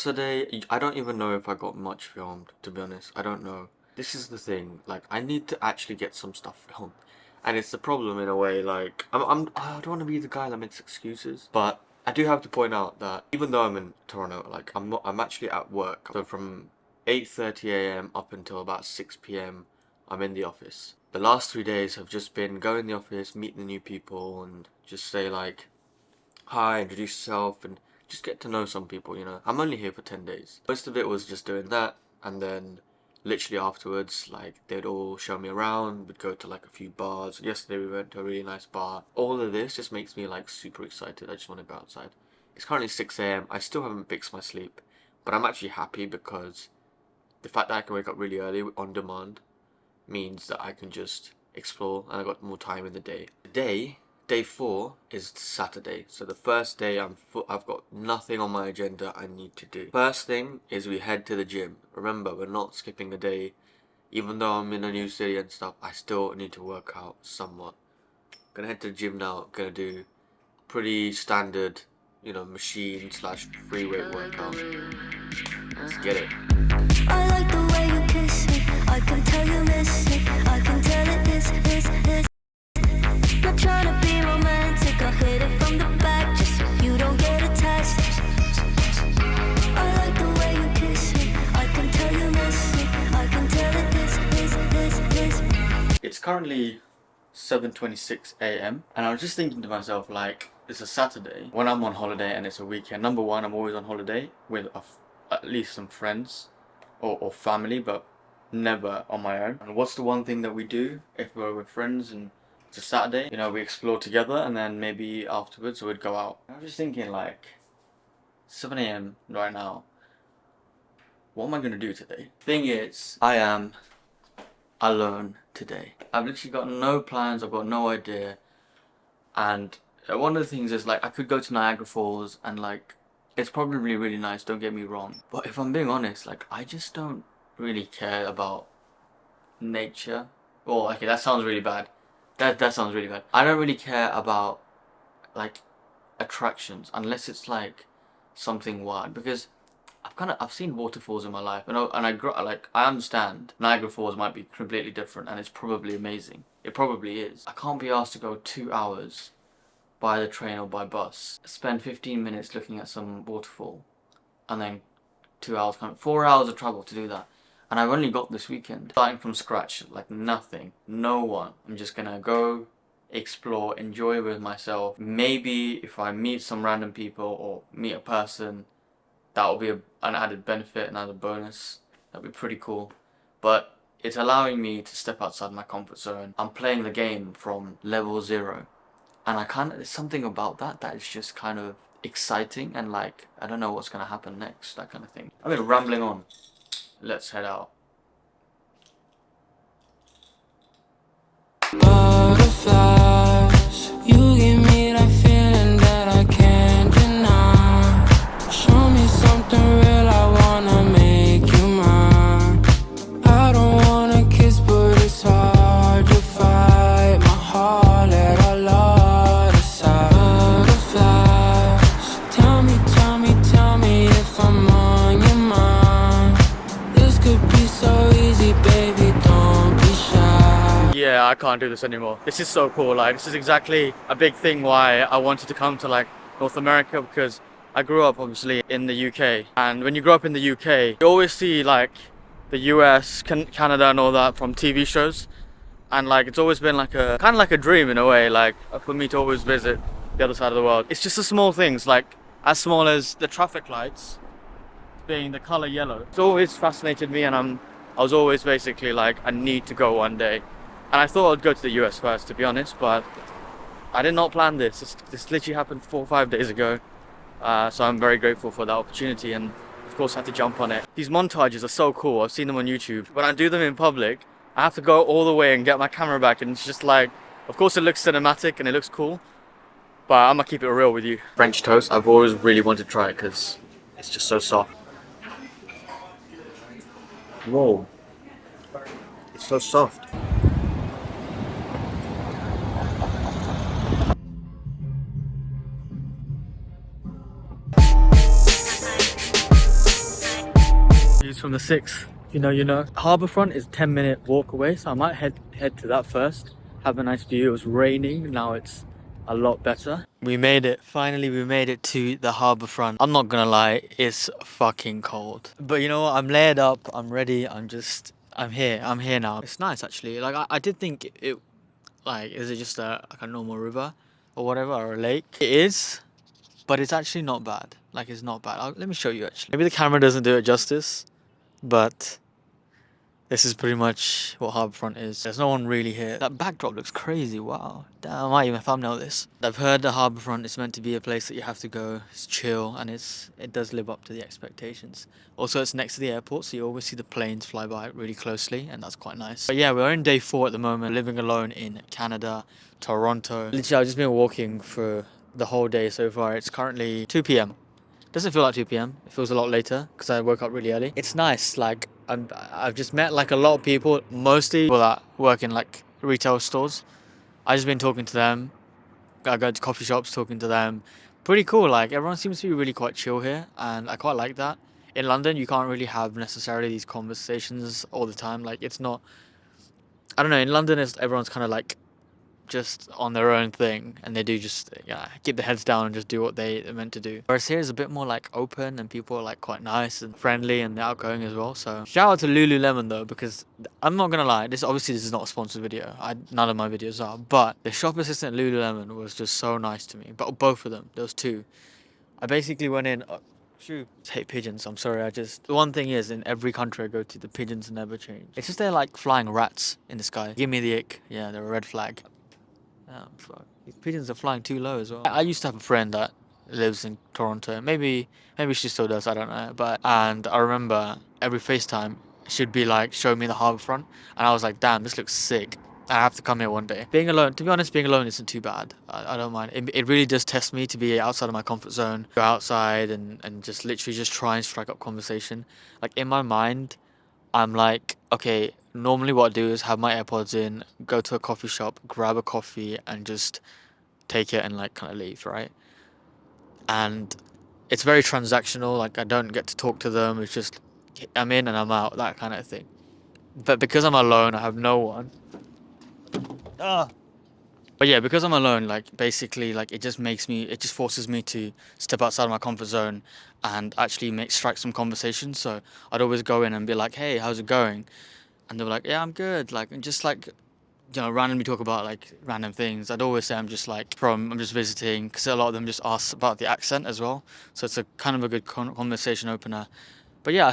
Yesterday, I don't even know if I got much filmed, to be honest. I don't know. This is the thing, like, I need to actually get some stuff filmed. And it's the problem in a way, like, I don't want to be the guy that makes excuses, but I do have to point out that even though I'm in Toronto, like, I'm actually at work. So from 8:30 a.m. up until about 6 p.m. I'm in the office. The last 3 days have just been go in the office, meet the new people, and just say like, hi, introduce yourself, and just get to know some people, you know. I'm only here for 10 days. Most of it was just doing that, and then literally afterwards, like, they'd all show me around, we'd go to like a few bars. Yesterday we went to a really nice bar. All of this just makes me like super excited. I just want to go outside. It's currently 6 a.m. I still haven't fixed my sleep, but I'm actually happy because the fact that I can wake up really early on demand means that I can just explore, and I got more time in the day. Day 4 is Saturday, so the first day I've got nothing on my agenda I need to do. First thing is we head to the gym. Remember, we're not skipping a day. Even though I'm in a new city and stuff, I still need to work out somewhat. Gonna head to the gym now, gonna do pretty standard, you know, machine / free weight workout. Let's get it. I like the way you kiss me. I can tell you miss me. I can tell it this. Not trying to be romantic. I hit it from the back just so you don't get attached. I like the way you kiss me. I can tell you miss me. I can tell it this. It's currently 7:26 a.m. and I was just thinking to myself, like, it's a Saturday when I'm on holiday and it's a weekend. Number one, I'm always on holiday with at least some friends or family, but never on my own. And what's the one thing that we do if we're with friends and it's a Saturday? You know, we explore together, and then maybe afterwards we'd go out. I was just thinking, like, 7 a.m. right now, what am I gonna do today? Thing is, I am alone today. I've literally got no plans, I've got no idea. And one of the things is, like, I could go to Niagara Falls and, like, it's probably really nice, don't get me wrong. But if I'm being honest, like, I just don't really care about nature. Oh, okay, that sounds really bad. That sounds really bad. I don't really care about, like, attractions unless it's like something wild, because I've seen waterfalls in my life, and I understand Niagara Falls might be completely different, and it's probably amazing. It probably is. I can't be asked to go 2 hours by the train or by bus, spend 15 minutes looking at some waterfall, and then 2 hours 4 hours of travel to do that. And I've only got this weekend. Starting from scratch, like nothing, no one. I'm just gonna go, explore, enjoy with myself. Maybe if I meet some random people or meet a person, that will be an added benefit, another bonus. That'd be pretty cool. But it's allowing me to step outside my comfort zone. I'm playing the game from level 0. And there's something about that is just kind of exciting, and like, I don't know what's gonna happen next, that kind of thing. I've been rambling on. Let's head out. Butterflies, you give me that feeling that I can't deny. Show me something real, I wanna make you mine. I don't wanna kiss, but it's hard to fight my heart, let our love aside. Butterflies, tell me if I'm on your mind. This could be so easy, baby, don't be shy. Yeah, I can't do this anymore. This is so cool. Like, this is exactly a big thing why I wanted to come to, like, North America, because I grew up obviously in the UK, and when you grow up in the UK, you always see like the US, Canada and all that from TV shows, and like it's always been like a kind of like a dream in a way, like for me to always visit the other side of the world. It's just the small things, like as small as the traffic lights being the color yellow. It's always fascinated me, and I was always basically like, I need to go one day. And I thought I'd go to the US first, to be honest, but I did not plan this. This literally happened 4 or 5 days ago. So I'm very grateful for that opportunity, and of course I had to jump on it. These montages are so cool. I've seen them on YouTube. When I do them in public, I have to go all the way and get my camera back, and it's just like, of course it looks cinematic and it looks cool, but I'm gonna keep it real with you. French toast, I've always really wanted to try it because it's just so soft. Whoa, it's so soft. views from the 6th. If you know, you know. Harbourfront is a 10-minute walk away, so I might head to that first. Have a nice view. It was raining, now it's a lot better. We made it. Finally, we made it to the harbourfront. I'm not gonna lie, it's fucking cold. But you know what? I'm layered up. I'm ready. I'm here. I'm here now. It's nice actually. Like I did think it. Like, is it just like a normal river or whatever, or a lake? It is, but it's actually not bad. Like, it's not bad. Let me show you actually. Maybe the camera doesn't do it justice, but this is pretty much what Harbourfront is. There's no one really here. That backdrop looks crazy. Wow. Damn, I might even thumbnail this. I've heard the Harbourfront is meant to be a place that you have to go. It's chill, and it does live up to the expectations. Also, it's next to the airport, so you always see the planes fly by really closely, and that's quite nice. But yeah, we're in day 4 at the moment, living alone in Canada, Toronto. Literally, I've just been walking for the whole day so far. It's currently 2 p.m. Doesn't feel like 2 p.m. It feels a lot later because I woke up really early. It's nice. Like, I've just met like a lot of people, mostly people that work in like retail stores. I've just been talking to them. I go to coffee shops, talking to them. Pretty cool. Like, everyone seems to be really quite chill here, and I quite like that. In London, you can't really have necessarily these conversations all the time. Like, it's not. I don't know. In London, everyone's kind of like just on their own thing, and they do just keep their heads down and just do what they're meant to do. Whereas here is a bit more like open, and people are like quite nice and friendly and outgoing as well. So shout out to Lululemon though, because I'm not gonna lie, this is not a sponsored video. None of my videos are, but the shop assistant at Lululemon was just so nice to me. But both of them, those two. I basically went in. Shoot, I hate pigeons. I'm sorry. The one thing is, in every country I go to, the pigeons never change. It's just they're like flying rats in the sky. Give me the ick. Yeah, they're a red flag. Oh, fuck. These pigeons are flying too low as well. I used to have a friend that lives in Toronto. Maybe she still does, I don't know. And I remember every FaceTime she'd be like, show me the harbourfront. And I was like, damn, this looks sick. I have to come here one day. Being alone, to be honest, being alone isn't too bad. I don't mind. It really does test me to be outside of my comfort zone. Go outside and just literally just try and strike up conversation. Like, in my mind, I'm like, okay, normally what I do is have my AirPods in, go to a coffee shop, grab a coffee, and just take it and like kind of leave, right? And it's very transactional. Like, I don't get to talk to them. It's just I'm in and I'm out, that kind of thing. But because I'm alone, I have no one. But yeah, because I'm alone, like, basically, like, it just forces me to step outside of my comfort zone and actually strike some conversation. So I'd always go in and be like, hey, how's it going? And they were like, yeah, I'm good. Like, and just like, randomly talk about like random things. I'd always say I'm just visiting, because a lot of them just ask about the accent as well. So it's a kind of a good conversation opener. But yeah,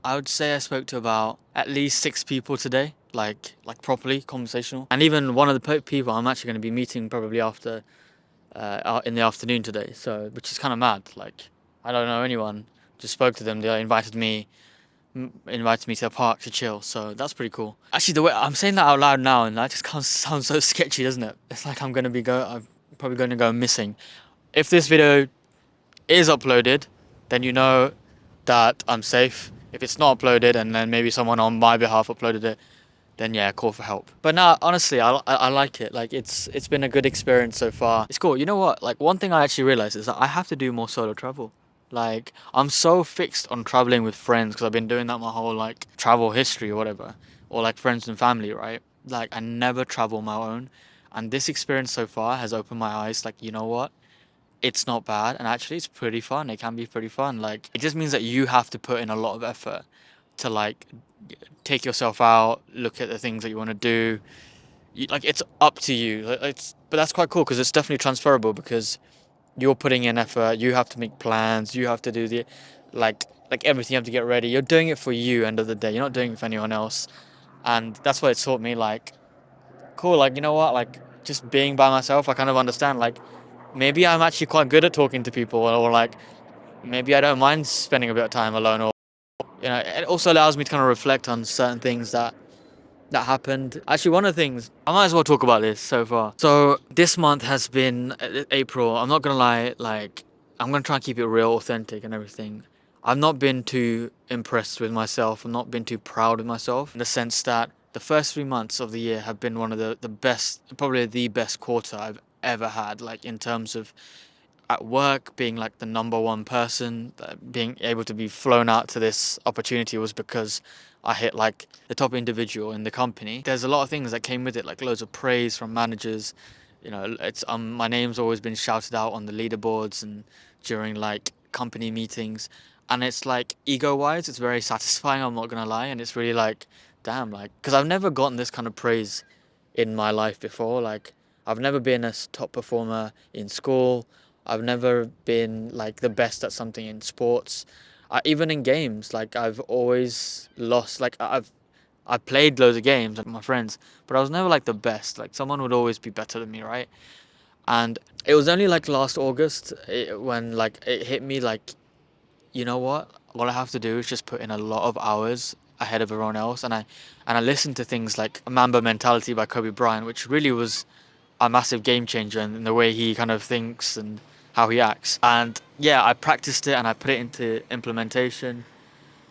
I would say I spoke to about at least 6 people today, like properly conversational. And even one of the people I'm actually going to be meeting probably after, in the afternoon today. So, which is kind of mad. Like, I don't know anyone. Just spoke to them. They invited me to the park to chill. So that's pretty cool. Actually, the way I'm saying that out loud now, and that just kind of sounds so sketchy, doesn't it? It's like I'm probably going to go missing. If this video is uploaded, then you know that I'm safe. If it's not uploaded, and then maybe someone on my behalf uploaded it, then yeah, call for help. But no, honestly, I like it. Like, it's been a good experience so far. It's cool. You know what? Like, one thing I actually realized is that I have to do more solo travel. Like, I'm so fixed on traveling with friends because I've been doing that my whole like travel history or whatever, or like friends and family, right? Like, I never travel my own, and this experience so far has opened my eyes. Like, you know what? It's not bad, and actually it's pretty fun. It can be pretty fun. Like, it just means that you have to put in a lot of effort to like take yourself out, look at the things that you want to do. Like, it's up to you. But that's quite cool because it's definitely transferable, because you're putting in effort. You have to make plans. You have to do the like everything. You have to get ready. You're doing it for you. End of the day, you're not doing it for anyone else. And that's what it taught me. Like, cool. Like, you know what? Like, just being by myself, I kind of understand. Like, maybe I'm actually quite good at talking to people, or like maybe I don't mind spending a bit of time alone, or it also allows me to kind of reflect on certain things that happened. Actually, one of the things, I might as well talk about this so far. So this month has been April. I'm not gonna lie, like, I'm gonna try and keep it real, authentic and everything. I've not been too impressed with myself. I've not been too proud of myself, in the sense that the first 3 months of the year have been one of the best, probably the best quarter I've ever had, like, in terms of at work being like the number one person, being able to be flown out to this opportunity was because I hit like the top individual in the company. There's a lot of things that came with it, like loads of praise from managers. You know, it's my name's always been shouted out on the leaderboards and during like company meetings, and it's like ego wise, it's very satisfying. I'm not gonna lie, and it's really like, damn, like, because I've never gotten this kind of praise in my life before. Like, I've never been a top performer in school. I've never been like the best at something in sports. Even in games, like I've always lost. Like I've played loads of games with my friends, but I was never like the best. Like someone would always be better than me, right? And it was only like last August when like it hit me like, you know what? What I have to do is just put in a lot of hours ahead of everyone else, and I listened to things like Mamba Mentality by Kobe Bryant, which really was a massive game changer in the way he kind of thinks and how he acts. And yeah, I practiced it and I put it into implementation,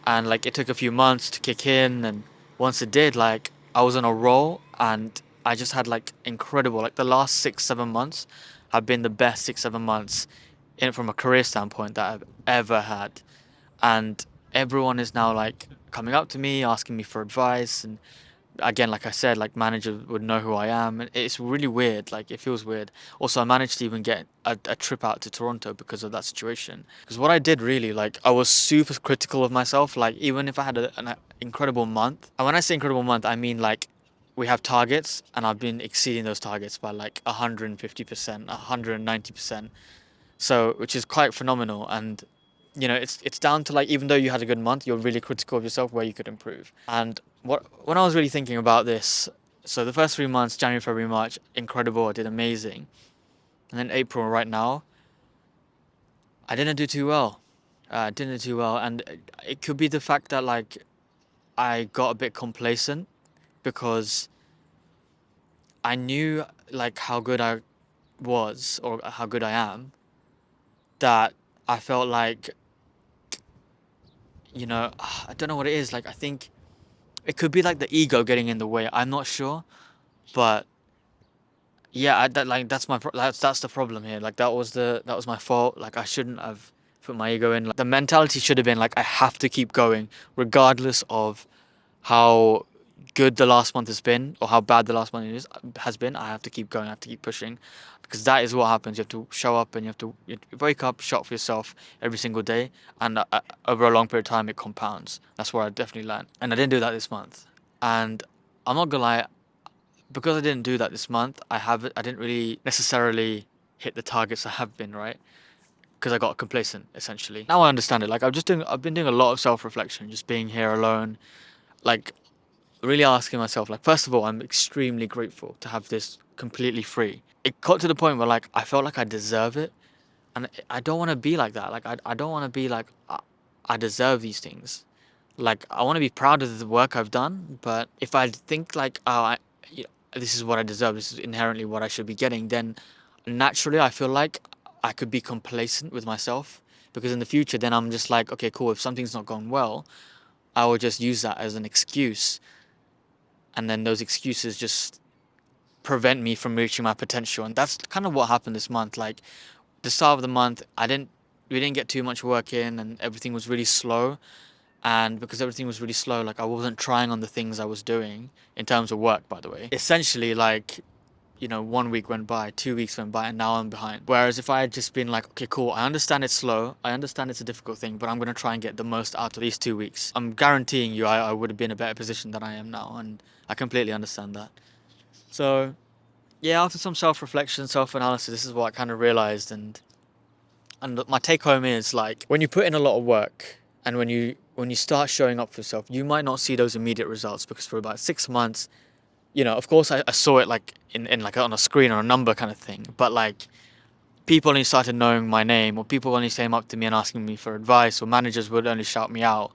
and like it took a few months to kick in, and once it did, like I was on a roll, and I just had like incredible, like the last 6 7 months have been the best 6 7 months in from a career standpoint that I've ever had. And everyone is now like coming up to me asking me for advice, and again, like I said, like managers would know who I am, and it's really weird. Like it feels weird. Also, I managed to even get a trip out to Toronto because of that situation. Because what I did really, like, I was super critical of myself. Like even if I had an incredible month, and when I say incredible month, I mean like we have targets, and I've been exceeding those targets by like 150%, 190%. So, which is quite phenomenal. And you know, it's down to like, even though you had a good month, you're really critical of yourself where you could improve. And what when I was really thinking about this, so the first 3 months, January, February, March, incredible, I did amazing. And then April right now, I didn't do too well. Didn't do too well, and it could be the fact that like I got a bit complacent because I knew like how good I was or how good I am, that I felt like, you know, I don't know what it is. Like I think it could be like the ego getting in the way. I'm not sure, but yeah, that like that's the problem here. Like that was my fault. Like I shouldn't have put my ego in. Like the mentality should have been like I have to keep going regardless of how good the last month has been or how bad the last month has been. I have to keep going. I have to keep pushing, because that is what happens. You have to show up, and you have to wake up, shot for yourself every single day, and over a long period of time, it compounds. That's where I definitely learned, and I didn't do that this month. And I'm not gonna lie, because I didn't do that this month, I didn't really necessarily hit the targets I have been, right? Because I got complacent essentially. Now I understand it. Like I've been doing a lot of self-reflection, just being here alone, like really asking myself, like, first of all, I'm extremely grateful to have this completely free. It got to the point where like I felt like I deserve it, and I don't want to be like that. Like I don't want to be like I deserve these things. Like I want to be proud of the work I've done, but if I think like, oh, you know, this is what I deserve, this is inherently what I should be getting, then naturally I feel like I could be complacent with myself, because in the future then I'm just like, okay, cool, if something's not going well, I will just use that as an excuse, and then those excuses just prevent me from reaching my potential. And that's kind of what happened this month. Like the start of the month, we didn't get too much work in, and everything was really slow. And because everything was really slow, like I wasn't trying on the things I was doing in terms of work, by the way. Essentially, like, you know, 1 week went by, 2 weeks went by, and now I'm behind. Whereas if I had just been like, okay, cool, I understand it's slow, I understand it's a difficult thing, but I'm going to try and get the most out of these 2 weeks, I'm guaranteeing you I would have been in a better position than I am now, and I completely understand that. So, yeah, after some self-reflection, self-analysis, this is what I kind of realized, and my take home is like, when you put in a lot of work, and when you start showing up for yourself, you might not see those immediate results, because for about 6 months, you know, of course I saw it like in like on a screen or a number kind of thing, but like people only started knowing my name, or people only came up to me and asking me for advice, or managers would only shout me out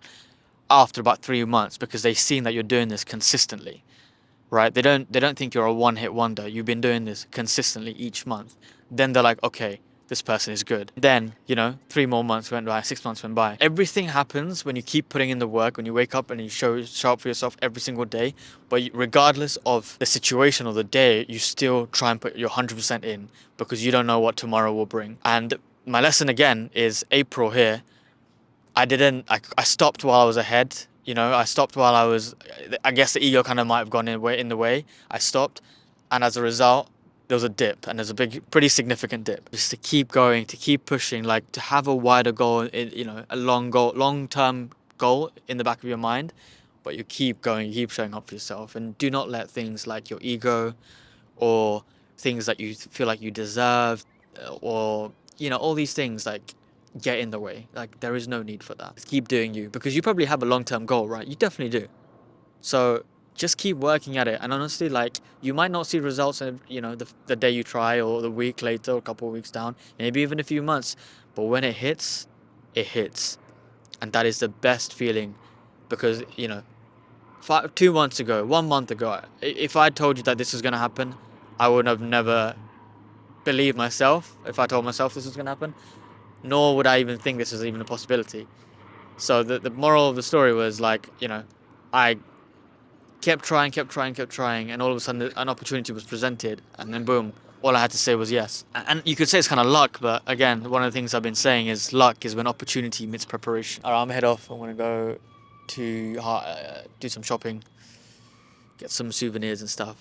after about 3 months, because they've seen that you're doing this consistently, right? They don't think you're a one-hit wonder. You've been doing this consistently each month. Then they're like, okay, this person is good. Then, you know, 3 more months went by, 6 months went by. Everything happens when you keep putting in the work, when you wake up and you show up for yourself every single day. But regardless of the situation or the day, you still try and put your 100% in, because you don't know what tomorrow will bring. And my lesson again is April here. I stopped while I was ahead. You know, I stopped while I guess the ego kind of might have gone in the way. I stopped, and as a result, there was a dip, and there's a pretty significant dip. Just to keep going, to keep pushing, like to have a wider goal, you know, a long-term goal in the back of your mind, but you keep going, you keep showing up for yourself, and do not let things like your ego or things that you feel like you deserve, or you know, all these things like get in the way. Like there is no need for that. Just keep doing you, because you probably have a long-term goal, right? You definitely do. So just keep working at it, and honestly, like you might not see results in, you know, the day you try, or the week later, or a couple of weeks down, maybe even a few months, but when it hits, it hits, and that is the best feeling. Because you know, 2 months ago, 1 month ago, if I told you that this was going to happen, I would have never believed myself if I told myself this was going to happen, nor would I even think this was even a possibility. So the moral of the story was like, you know, I kept trying, and all of a sudden an opportunity was presented, and then boom, all I had to say was yes. And you could say it's kind of luck, but again, one of the things I've been saying is luck is when opportunity meets preparation. All right, I'm head off. I'm going to go to do some shopping, get some souvenirs and stuff.